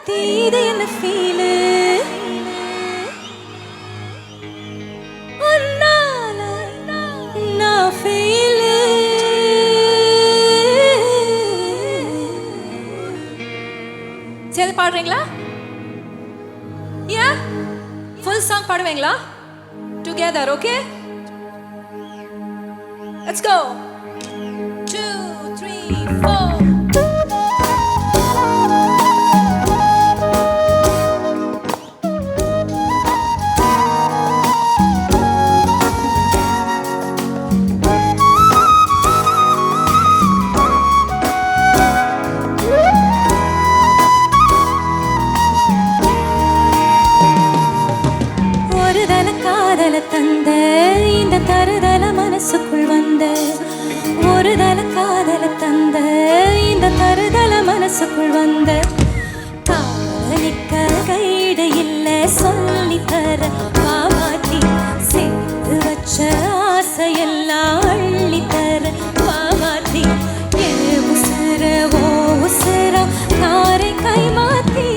மாத்தி இது என்ன ஃபீலு உன்னால நான் ஃபீலு சரி பாடுறீங்களா yeah full song பாடுவீங்களா together okay let's go 2 3 4 தந்த இந்த தருதல மனசுக்குள் வந்த ஒரு தல காதல தந்த இந்த தருதல மனசுக்குள் வந்த காதலிக்க கைடு இல்ல சொல்லி தர பாமாட்டி சேர்த்து வச்ச ஆசையெல்லாம் அள்ளி தர பாமாட்டி உசுர ஓ உசுர தாரை கை மாத்தி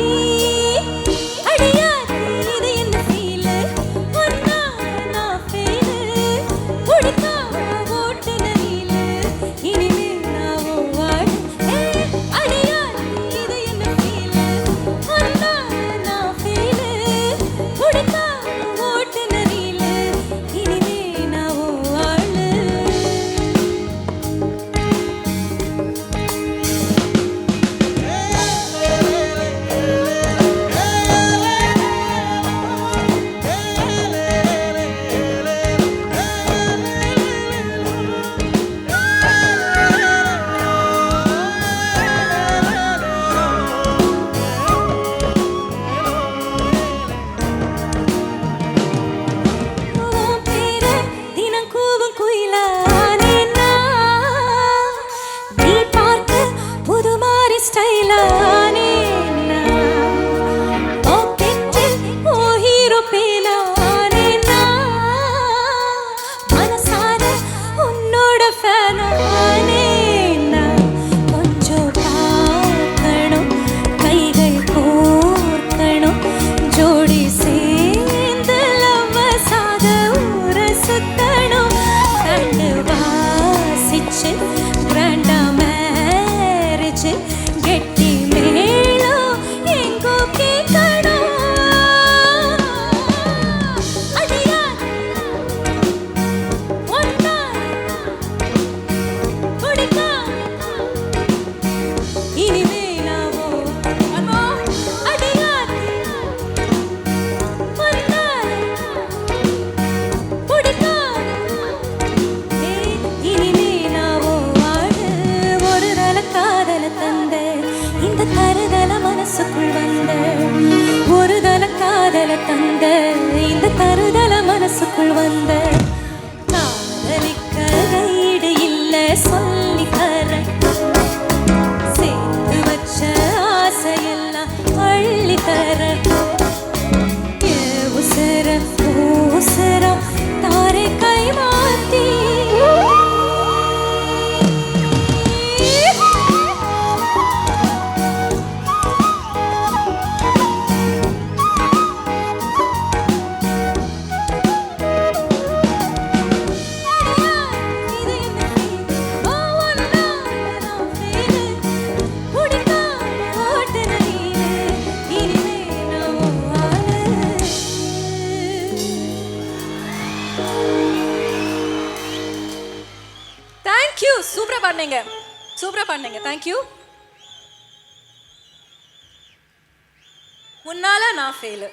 ஒரு தல காதல தந்த இந்த தருதல மனசுக்குள் வந்த காதலிக்க கைடு இல்ல சொல்லி தர சேர்த்து வச்ச ஆசையெல்லாம் அள்ளி தர உசர உசர தாரை கை மாத்தி சூப்பரா பண்ணீங்க thank you உன்னால நான் ஃபெயில்